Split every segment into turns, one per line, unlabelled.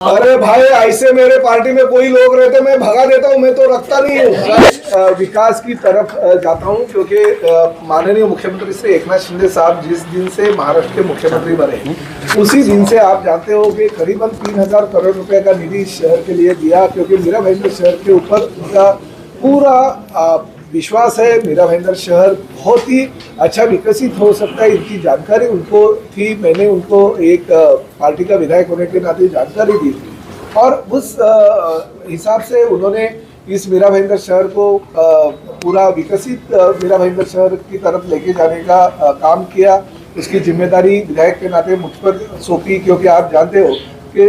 अरे भाई, ऐसे मेरे पार्टी में कोई लोग रहते मैं भगा देता हूँ, मैं तो रखता नहीं हूँ। विकास की तरफ जाता हूँ क्योंकि माननीय मुख्यमंत्री श्री एकनाथ शिंदे साहब जिस दिन से महाराष्ट्र के मुख्यमंत्री बने उसी दिन से आप जानते हो कि करीबन 3000 करोड़ रुपए का निधि शहर के लिए दिया, क्योंकि मीरा भाईंदर शहर के ऊपर उनका पूरा विश्वास है। मीरा भाईंदर शहर बहुत ही अच्छा विकसित हो सकता है, इनकी जानकारी उनको थी। मैंने उनको एक पार्टी का विधायक होने के नाते जानकारी दी थी और उस हिसाब से उन्होंने इस मीरा भाईंदर शहर को पूरा विकसित मीरा भाईंदर शहर की तरफ लेके जाने का काम किया। उसकी जिम्मेदारी विधायक के नाते मुझ पर सौंपी, क्योंकि आप जानते हो कि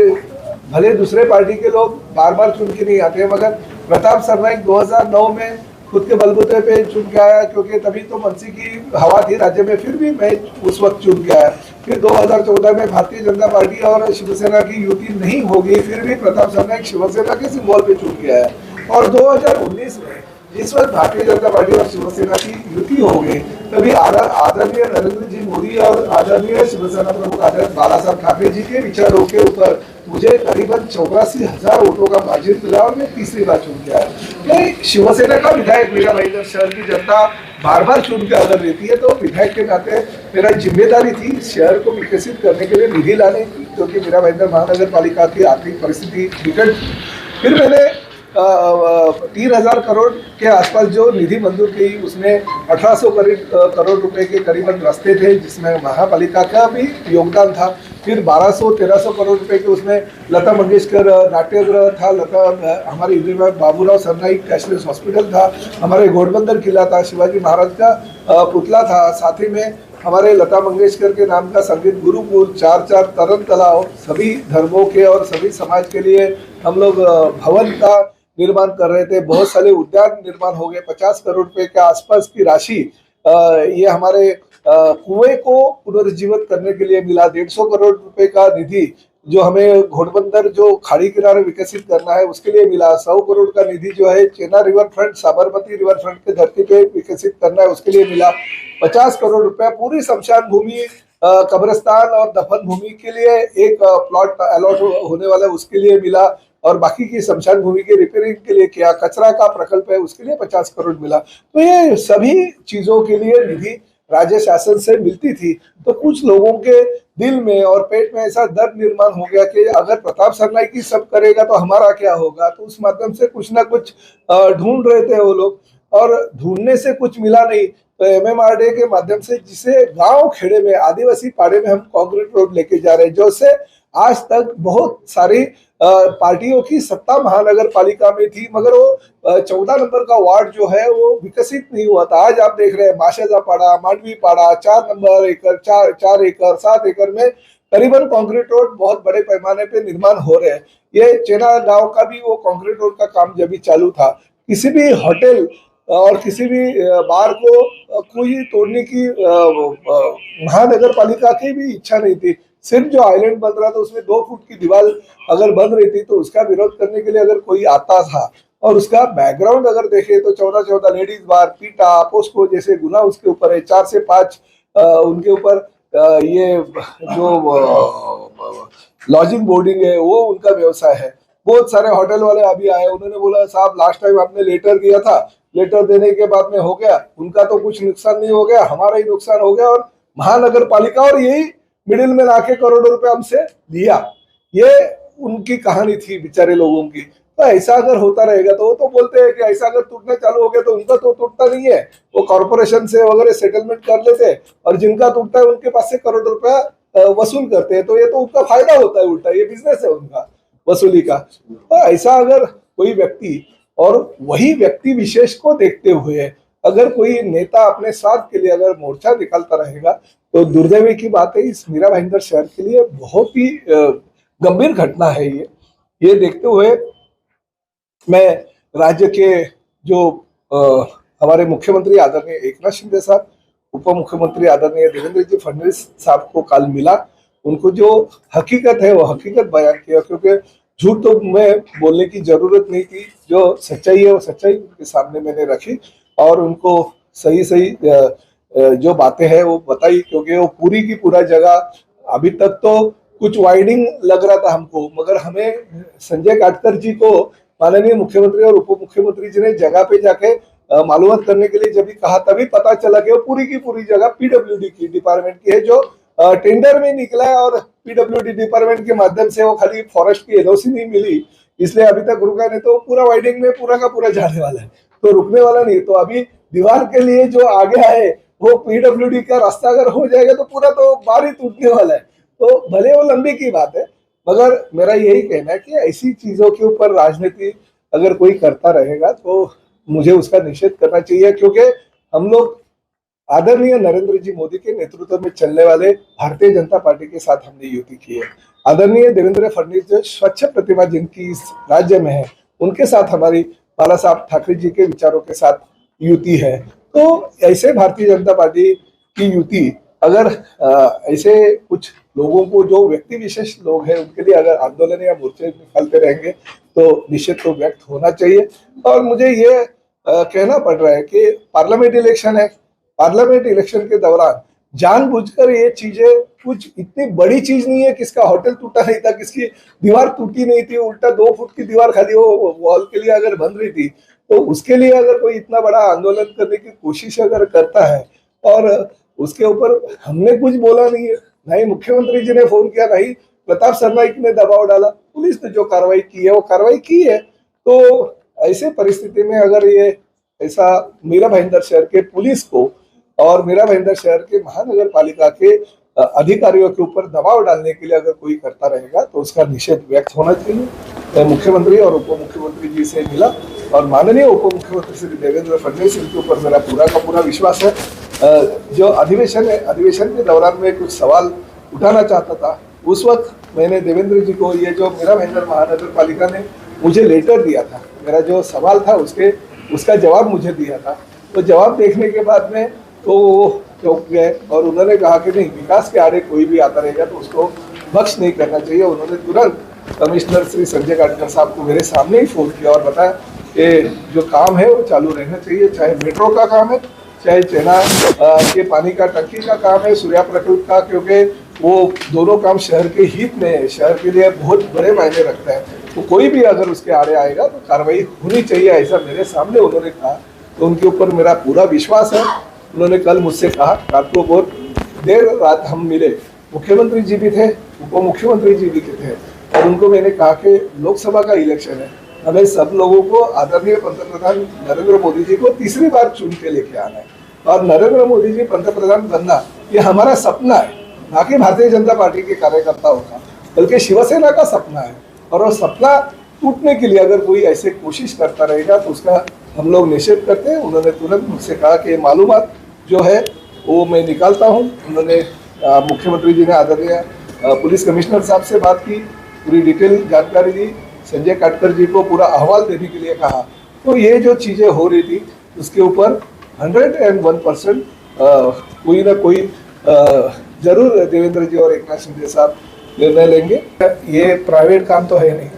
भले दूसरे पार्टी के लोग बार बार चुन के नहीं आते, मगर प्रताप सरनाइक 2009 में खुद के बलबूते पे चुन के आया, क्योंकि तभी तो मनसी की हवा थी राज्य में, फिर भी मैं उस वक्त चुन के आया। फिर 2014 में भारतीय जनता पार्टी और शिवसेना की युति नहीं हो गई, फिर भी प्रताप सरनाइक शिवसेना के सिंबल पे चुन के आया। और 2019 में जिस वक्त भारतीय जनता पार्टी और शिवसेना की युति हो गई, तभी आदरणीय नरेंद्र जी मोदी और आदरणीय शिवसेना प्रमुख आचार्य बाला साहब ठाकरे जी के विचारों के ऊपर मुझे करीबन 84,000 वोटों का मार्जिन मिला और मैं तीसरी बार चुन के आया। शिवसेना का विधायक मीरा भाईंदर शहर की जनता बार बार चुन के अगर लेती है, तो विधायक के नाते मेरा जिम्मेदारी थी शहर को विकसित करने के लिए निधि लाने की, क्योंकि मीरा भाईंदर महानगर पालिका की आर्थिक परिस्थिति विकट। फिर मैंने 3000 करोड़ के आसपास जो निधि मंजूर की, उसमें 1800 करोड़ रुपए के करीबन रास्ते थे, जिसमें महापालिका का भी योगदान था। फिर 1200-1300 करोड़ रुपए के उसमें लता मंगेशकर नाट्यगृह था, हमारे इंदिरा बाबूराव सरनाइक कैशलेस हॉस्पिटल था, हमारे घोड़बंदर किला था, शिवाजी महाराज का पुतला था, साथ ही में हमारे लता मंगेशकर के नाम का संगीत गुरुकुल, 4 तरन तालाब, सभी धर्मों के और सभी समाज के लिए हम लोग भवन का निर्माण कर रहे थे। बहुत सारे उद्यान निर्माण हो गए। 50 करोड़ रुपए के आसपास की राशि ये हमारे कुएं को पुनर्जीवित करने के लिए मिला। 150 करोड़ रुपए का निधि जो हमें घोड़बंदर जो खाड़ी किनारे विकसित करना है उसके लिए मिला। 100 करोड़ का निधि जो है Chenab riverfront, Sabarmati riverfront के धरती पे विकसित करना है उसके लिए मिला। 50 करोड़ रुपया पूरी शमशान भूमि, कब्रिस्तान और दफन भूमि के लिए एक प्लॉट अलॉट होने वाला है उसके लिए मिला, और बाकी की शमशान भूमि के रिपेयरिंग के लिए किया। कचरा का प्रकल्प है उसके लिए 50 करोड़ मिला। तो ये सभी चीजों के लिए निधि राज्य शासन से मिलती थी। तो कुछ लोगों के दिल में और पेट में ऐसा दर्द निर्माण हो गया कि अगर प्रताप सरनाइक ही सब करेगा तो हमारा क्या होगा। तो उस माध्यम से कुछ ना कुछ ढूंढ रहे थे वो लोग, और ढूंढने से कुछ मिला नहीं। तो MMRDA के माध्यम से, जिसे गांव खेड़े में, आदिवासी पाड़े में हम कंक्रीट रोड लेके जा रहे हैं, जो से आज तक बहुत सारी पार्टियों की सत्ता महानगर पालिका में थी, मगर वो 14 नंबर का वार्ड जो है वो विकसित नहीं हुआ था। आज आप देख रहे हैं माशाजा पाड़ा, मांडवी पाड़ा, 4 नंबर एकड़, 4 एकड़, 7 एकड़ में करीबन कंक्रीट रोड बहुत बड़े पैमाने पे निर्माण हो रहे हैं। ये चेना गांव का भी वो कंक्रीट रोड का काम जब भी चालू था, किसी भी होटल और किसी भी बार को कोई तोड़ने की महानगर पालिका की भी इच्छा नहीं थी। सिर्फ जो आइलैंड बन रहा था उसमें 2 फुट की दीवार अगर बन रही थी तो उसका विरोध करने के लिए अगर कोई आता था, और उसका बैकग्राउंड अगर देखे तो 14 लेडीज बार, पीटा, पोस्को जैसे गुना उसके ऊपर है। 4 से 5 उनके ऊपर ये जो लॉजिंग बोर्डिंग है वो उनका व्यवसाय है। बहुत सारे होटल वाले अभी आए, उन्होंने बोला साहब लास्ट टाइम आपने लेटर दिया था, लेटर देने के बाद में हो गया, उनका तो कुछ नुकसान नहीं हो गया, हमारा ही नुकसान हो गया, और महानगर पालिका और यही मिडिल में लाके करोड़ों रुपए हमसे लिया। ये उनकी कहानी थी बेचारे लोगों की। तो ऐसा अगर होता रहेगा तो वो तो बोलते हैं कि ऐसा अगर टूटना चालू हो गया तो उनका तो टूटता नहीं है, वो कॉर्पोरेशन से वगैरह सेटलमेंट कर लेते हैं, और जिनका टूटता है उनके पास से करोड़ रुपया वसूल करते हैं। तो ये तो उनका फायदा होता है, उल्टा ये बिजनेस है उनका वसूली का। तो ऐसा अगर कोई व्यक्ति, और वही व्यक्ति विशेष को देखते हुए अगर कोई नेता अपने स्वार्थ के लिए अगर मोर्चा निकालता रहेगा, तो दुर्दैवी की बात है, इस मीरा भाईंदर शहर के लिए बहुत ही गंभीर घटना है ये देखते हुए मैं राज्य के जो हमारे मुख्यमंत्री आदरणीय एकनाथ शिंदे साहब, उप मुख्यमंत्री आदरणीय देवेंद्र जी फडणवीस साहब को कल मिला, उनको जो हकीकत है वो हकीकत बयान किया, क्योंकि झूठ तो मैं बोलने की जरूरत नहीं थी। जो सच्चाई है वो सच्चाई उनके सामने मैंने रखी, और उनको सही सही जो बातें हैं वो बताई, क्योंकि वो पूरी की पूरा जगह अभी तक तो कुछ वाइडिंग लग रहा था हमको, मगर हमें संजय काटकर जी को माननीय मुख्यमंत्री और उप मुख्यमंत्री जी ने जगह पे जाके मालूमात करने के लिए जब भी कहा, तभी पता चला कि वो पूरी की पूरी जगह पीडब्ल्यूडी की डिपार्टमेंट की है, जो टेंडर में निकला है, और पीडब्ल्यूडी डिपार्टमेंट के माध्यम से वो खाली फॉरेस्ट की एलओसी नहीं मिली, इसलिए अभी तक रुका नहीं। तो पूरा वाइडिंग में पूरा का पूरा जाने वाला है, तो रुकने वाला नहीं। तो अभी दीवार के लिए जो आगे है वो पीडब्ल्यूडी का रास्ता अगर हो जाएगा तो पूरा तो बार ही टूटने वाला है। तो भले वो लंबी की बात है, मगर मेरा यही कहना है कि ऐसी चीजों के ऊपर राजनीति अगर कोई करता रहेगा तो मुझे उसका निषेध करना चाहिए, क्योंकि हम लोग आदरणीय नरेंद्र जी मोदी के नेतृत्व में चलने वाले भारतीय जनता पार्टी के साथ हमने युति की है। आदरणीय देवेंद्र फडणवीस जो स्वच्छ प्रतिमा जिनकी इस राज्य में है, उनके साथ हमारी बाला साहब ठाकरे जी के विचारों के साथ युति है। तो ऐसे भारतीय जनता पार्टी की युति अगर ऐसे कुछ लोगों को, जो व्यक्ति विशेष लोग हैं, उनके लिए अगर आंदोलन या मोर्चे निकालते रहेंगे तो निश्चित तो व्यक्त होना चाहिए। और मुझे ये कहना पड़ रहा है कि पार्लियामेंट इलेक्शन है, पार्लियामेंट इलेक्शन के दौरान जानबूझकर ये चीजें, कुछ इतनी बड़ी चीज नहीं है, किसका होटल टूटा नहीं था, किसकी दीवार टूटी नहीं थी, उल्टा 2 फुट की दीवार खाली वो वॉल के लिए अगर बन रही थी, तो उसके लिए अगर कोई इतना बड़ा आंदोलन करने की कोशिश अगर करता है, और उसके ऊपर हमने कुछ बोला नहीं है, ना ही मुख्यमंत्री जी ने फोन किया, ना ही प्रताप सरनाईक ने दबाव डाला, पुलिस ने जो कार्रवाई की है वो कार्रवाई की है। तो ऐसे परिस्थिति में अगर ये ऐसा मीरा भाईंदर शहर के पुलिस को और मीरा भाईंदर शहर के महानगर पालिका के अधिकारियों के ऊपर दबाव डालने के लिए अगर कोई करता रहेगा तो उसका निषेध व्यक्त होना चाहिए। मुख्यमंत्री और उप मुख्यमंत्री जी से मिला, और माननीय उप मुख्यमंत्री श्री देवेंद्र फडणवीस, इनके ऊपर मेरा पूरा का पूरा विश्वास है। जो अधिवेशन है, अधिवेशन के दौरान में कुछ सवाल उठाना चाहता था, उस वक्त मैंने देवेंद्र जी को, ये जो मीरा भाईंदर महानगर पालिका ने मुझे लेटर दिया था, मेरा जो सवाल था उसका जवाब मुझे दिया था, तो जवाब देखने के बाद में तो वो चौंक गए, और उन्होंने कहा कि नहीं, विकास के आड़े कोई भी आता रहेगा तो उसको बख्श नहीं करना चाहिए। उन्होंने तुरंत कमिश्नर श्री संजय काटकर साहब को मेरे सामने ही फोन किया और बताया कि जो काम है वो चालू रहना चाहिए, चाहे मेट्रो का काम है, चाहे चेना के पानी का टंकी का काम है, सूर्या प्रकल्प का, क्योंकि वो दोनों काम शहर के हित में है, शहर के लिए बहुत बड़े मायने रखता है। तो कोई भी अगर उसके आड़े आएगा तो कार्रवाई होनी चाहिए, ऐसा मेरे सामने उन्होंने कहा। तो उनके ऊपर मेरा पूरा विश्वास है। उन्होंने कल मुझसे कहा, रात को बहुत देर रात हम मिले, मुख्यमंत्री जी भी थे, उप मुख्यमंत्री जी भी थे, और उनको मैंने कहा कि लोकसभा का इलेक्शन है, हमें सब लोगों को आदरणीय पंतप्रधान नरेंद्र मोदी जी को तीसरी बार चुन के लेके आना है, और नरेंद्र मोदी जी पंतप्रधान बनना ये हमारा सपना है, ना कि भारतीय जनता पार्टी के कार्यकर्ताओं का, बल्कि शिवसेना का सपना है। और वो सपना टूटने के लिए अगर कोई ऐसे कोशिश करता रहेगा तो उसका हम लोग निषेध करते हैं। उन्होंने तुरंत मुझसे कहा कि मालूमात जो है वो मैं निकालता हूँ। उन्होंने मुख्यमंत्री जी ने आदरणीय पुलिस कमिश्नर साहब से बात की, पूरी डिटेल जानकारी दी, संजय काटकर जी को पूरा अहवाल देने के लिए कहा। तो ये जो चीज़ें हो रही थी उसके ऊपर 101% कोई ना कोई जरूर देवेंद्र जी और एकनाथ शिंदे साहब निर्णय लेंगे। ये प्राइवेट काम तो है नहीं,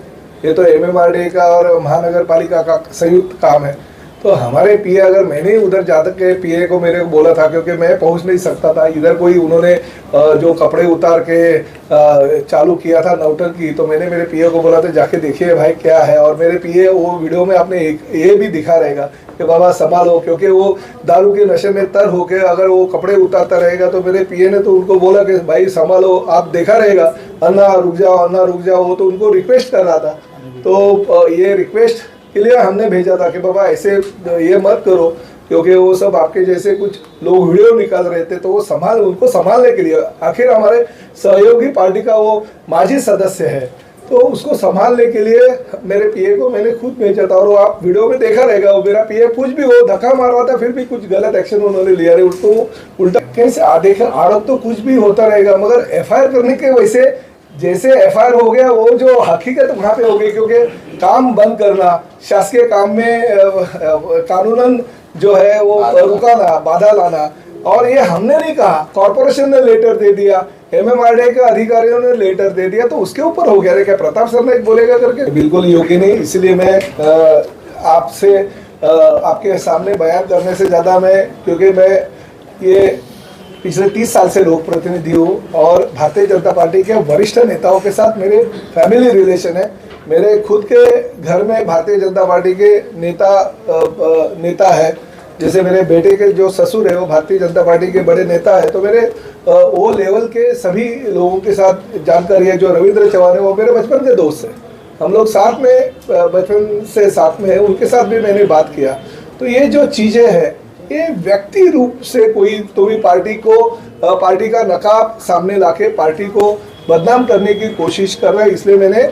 ये तो एमएमआरडीए का और महानगर पालिका का संयुक्त काम है। तो हमारे पीए, अगर मैंने उधर जाकर के पीए को मेरे को बोला था, क्योंकि मैं पहुंच नहीं सकता था, इधर कोई उन्होंने जो कपड़े उतार के चालू किया था नौटंकी, तो मैंने मेरे पीए को बोला था जाके देखिए भाई क्या है। और मेरे पीए वो वीडियो में आपने ये भी दिखा रहेगा कि बाबा संभालो, क्योंकि वो दारू के नशे में तर होके अगर वो कपड़े उतारता रहेगा तो मेरे पीए ने तो उनको बोला कि भाई संभालो, आप देखा रहेगा, अन्ना रुक जाओ, अन्ना रुक जाओ। वो तो उनको रिक्वेस्ट कर रहा था। तो ये रिक्वेस्ट के लिए हमने भेजा था कि बाबा ऐसे ये मत करो, क्योंकि वो सब आपके जैसे कुछ लोग वीडियो निकाल रहे थे, तो वो उनको संभालने के लिए, आखिर हमारे सहयोगी पार्टी का वो माजी सदस्य है, तो उसको संभालने के लिए मेरे पीए को मैंने खुद भेजा था। और वो आप वीडियो में देखा रहेगा, वो मेरा पीए कुछ भी वो धक्का मार रहा था, फिर भी कुछ गलत एक्शन उन्होंने लिया रहे, उसको उल्टा कैसे आरोप तो कुछ भी होता रहेगा, मगर एफआईआर करने के वैसे जैसे एफआईआर हो गया, वो जो हकीकत वहाँ पे हो गई, क्योंकि काम बंद करना, शासकीय काम में कानूनन जो है वो रुकाना, बाधा लाना, और ये हमने नहीं कहा, कॉर्पोरेशन ने लेटर दे दिया, एमएमआरडीए के अधिकारियों ने लेटर दे दिया, तो उसके ऊपर हो गया। क्या प्रताप सरनाईक बोलेगा करके? बिल्कुल योग्य नहीं। इसलिए मैं आपसे आपके सामने बयान करने से ज़्यादा, मैं क्योंकि मैं ये पिछले 30 साल से लोक प्रतिनिधि हूँ और भारतीय जनता पार्टी के वरिष्ठ नेताओं के साथ मेरे फैमिली रिलेशन है। मेरे खुद के घर में भारतीय जनता पार्टी के नेता है। जैसे मेरे बेटे के जो ससुर है वो भारतीय जनता पार्टी के बड़े नेता है। तो मेरे वो लेवल के सभी लोगों के साथ जानकारी है। जो रविंद्र चौहान है वो मेरे बचपन के दोस्त हैं, हम लोग साथ में बचपन से साथ में है, उनके साथ भी मैंने बात किया। तो ये जो चीज़ें हैं ये व्यक्ति रूप से कोई तो भी पार्टी का नकाब सामने लाके पार्टी को बदनाम करने की कोशिश कर रहा है। इसलिए मैंने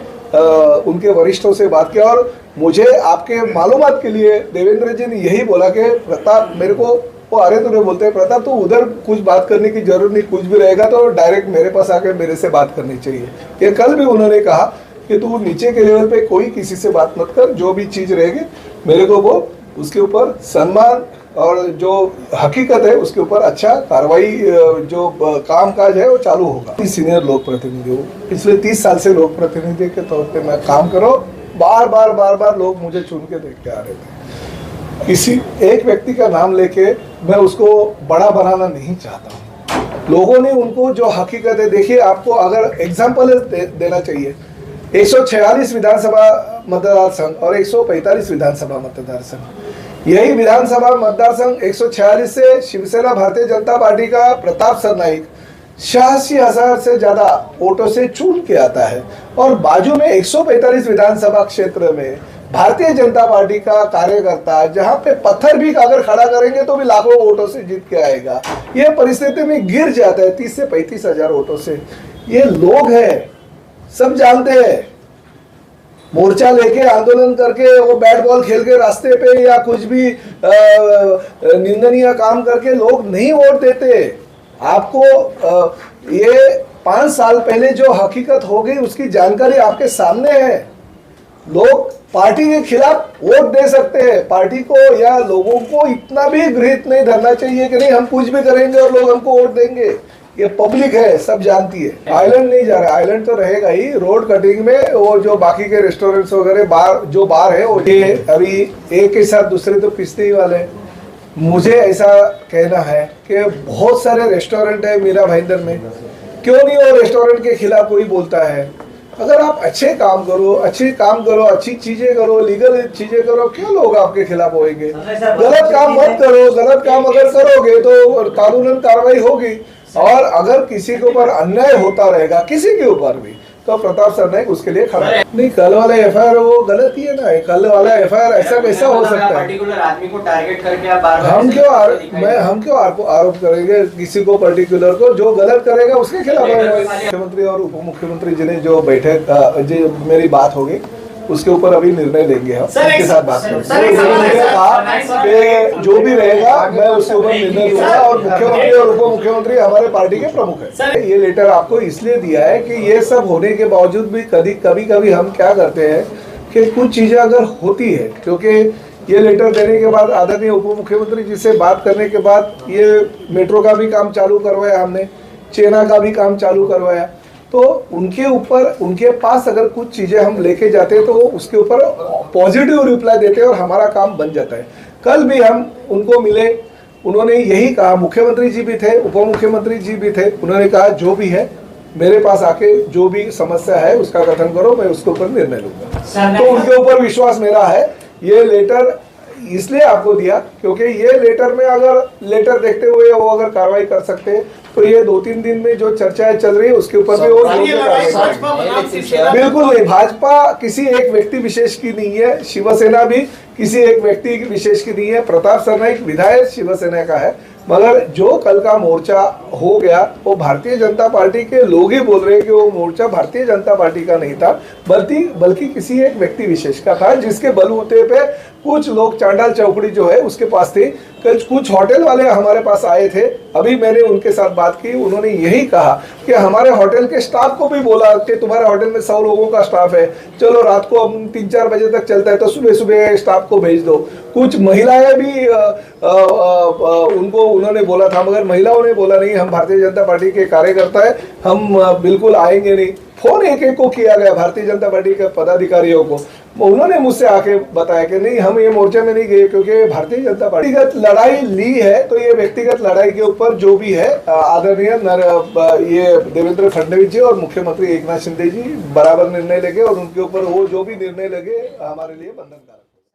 उनके वरिष्ठों से बात किया और मुझे आपके मालूमात के लिए देवेंद्र जी ने यही बोला कि प्रताप मेरे को वो अरे तुरे बोलते हैं प्रताप तो उधर कुछ बात करने की जरूरत नहीं, कुछ भी रहेगा तो डायरेक्ट मेरे पास आके मेरे से बात करनी चाहिए। ये कल भी उन्होंने कहा कि तू नीचे के लेवल पे कोई किसी से बात मत कर, जो भी चीज़ रहेगी मेरे को वो उसके ऊपर सम्मान और जो हकीकत है उसके ऊपर अच्छा कार्रवाई जो काम काज है वो चालू होगा। सीनियर लोक प्रतिनिधि हूँ, पिछले 30 साल से लोक प्रतिनिधि के तौर पे मैं काम करो। बार बार लोग मुझे चुन के देख के आ रहे थे। किसी एक व्यक्ति का नाम लेके मैं उसको बड़ा बनाना नहीं चाहता हूँ। लोगों ने उनको जो हकीकत है, देखिए आपको अगर एग्जाम्पल देना चाहिए, 146 विधानसभा मतदार संघ और 145 विधानसभा मतदार संघ, यही विधानसभा मतदार संघ 146 से शिवसेना भारतीय जनता पार्टी का प्रताप सरनाईक 86,000 से ज्यादा वोटों से चुन के आता है और बाजू में 145 विधानसभा क्षेत्र में भारतीय जनता पार्टी का कार्यकर्ता जहां पे पत्थर भी अगर खड़ा करेंगे तो भी लाखों वोटों से जीत के आएगा। ये परिस्थिति में गिर जाता है 30 से 35 हजार वोटों से। ये लोग हैं, सब जानते हैं। मोर्चा लेके आंदोलन करके वो बैट बॉल खेल के रास्ते पे या कुछ भी निंदनीय काम करके लोग नहीं वोट देते। आपको ये 5 साल पहले जो हकीकत हो गई उसकी जानकारी आपके सामने है। लोग पार्टी के खिलाफ वोट दे सकते हैं। पार्टी को या लोगों को इतना भी गृहित नहीं धरना चाहिए कि नहीं हम कुछ भी करेंगे और लोग हमको वोट देंगे। ये पब्लिक है, सब जानती है। आइलैंड नहीं जा रहा, आइलैंड तो रहेगा ही। रोड कटिंग में वो जो बाकी के रेस्टोरेंट्स वगैरह बार है वो ये अभी एक के साथ दूसरे तो पिसने ही वाले। मुझे ऐसा कहना है कि बहुत सारे रेस्टोरेंट है मीरा भाईंदर में, क्यों नहीं वो रेस्टोरेंट के खिलाफ कोई बोलता है? अगर आप अच्छे काम करो, अच्छी चीजें करो, लीगल चीजें करो, क्यों लोग आपके खिलाफ होंगे? गलत काम मत करो। गलत काम अगर करोगे तो कानूनन कार्रवाई होगी। और अगर किसी के ऊपर अन्याय होता रहेगा, किसी के ऊपर भी, तो प्रताप सरनाईक उसके लिए खड़ा है। नहीं, कल वाला एफआईआर वो गलत ही है ना। कल वाला एफआईआर ऐसा कैसा हो सकता है?
पर्टिकुलर आदमी को टारगेट करके आप बार-बार
हम क्यों आरोप करेंगे किसी को पर्टिकुलर को? जो गलत करेगा उसके खिलाफ। मुख्यमंत्री और उप मुख्यमंत्री जिन्हें जो बैठक मेरी बात होगी उसके ऊपर अभी निर्णय लेंगे। हम उनके साथ बात करेंगे, जो भी रहेगा मैं उसके ऊपर निर्णय लूंगा। और मुख्यमंत्री और उप मुख्यमंत्री हमारे पार्टी के प्रमुख हैं। ये लेटर आपको इसलिए दिया है कि ये सब होने के बावजूद भी कभी हम क्या करते हैं कि कुछ चीजें अगर होती है, क्योंकि ये लेटर देने के बाद आदरणीय उप मुख्यमंत्री जी से बात करने के बाद ये मेट्रो का भी काम चालू करवाया हमने, चेना का भी काम चालू करवाया। तो उनके पास अगर कुछ चीजें हम लेके जाते हैं तो उसके ऊपर पॉजिटिव रिप्लाई देते हैं और हमारा काम बन जाता है। कल भी हम उनको मिले, उन्होंने यही कहा, मुख्यमंत्री जी भी थे, उप मुख्यमंत्री जी भी थे, उन्होंने कहा जो भी है मेरे पास आके जो भी समस्या है उसका कथन करो, मैं उसके ऊपर निर्णय लूंगा। तो उनके ऊपर विश्वास मेरा है। ये लेटर इसलिए आपको दिया क्योंकि ये लेटर में अगर लेटर देखते हुए वो अगर कार्रवाई कर सकते हैं तो ये 2-3 दिन में जो चर्चाएं चल रही है उसके ऊपर भी वो बिल्कुल नहीं। भाजपा किसी एक व्यक्ति विशेष की नहीं है, शिवसेना भी किसी एक व्यक्ति विशेष की नहीं है। प्रताप सरनाईक विधायक शिवसेना का है, मगर जो कल का मोर्चा हो गया वो भारतीय जनता पार्टी के लोग ही बोल रहे हैं कि वो मोर्चा भारतीय जनता पार्टी का नहीं था, बल्कि किसी एक व्यक्ति विशेष का था, जिसके बलबूते पे कुछ लोग चांडाल चौकड़ी जो है उसके पास थी। कुछ होटल वाले हमारे पास आए थे, अभी मैंने उनके साथ बात की, उन्होंने यही कहा कि हमारे होटल के स्टाफ को भी बोला कि तुम्हारे होटल में 100 लोगों का स्टाफ है, चलो रात को हम 3-4 बजे तक चलता है तो सुबह सुबह स्टाफ को भेज दो। कुछ महिलाएं भी उनको उन्होंने बोला था, मगर महिलाओं ने बोला नहीं, हम भारतीय जनता पार्टी के कार्यकर्ता है, हम बिल्कुल आएंगे नहीं। फोन एक को किया गया भारतीय जनता पार्टी के पदाधिकारियों को, उन्होंने मुझसे आके बताया कि नहीं, हम ये मोर्चे में नहीं गए क्योंकि भारतीय जनता पार्टी व्यक्तिगत लड़ाई ली है, तो ये व्यक्तिगत लड़ाई के ऊपर जो भी है आदरणीय ये देवेंद्र फडणवीस जी और मुख्यमंत्री एकनाथ शिंदे जी बराबर निर्णय लेंगे और उनके ऊपर वो जो भी निर्णय लगे हमारे लिए बंधनकारक।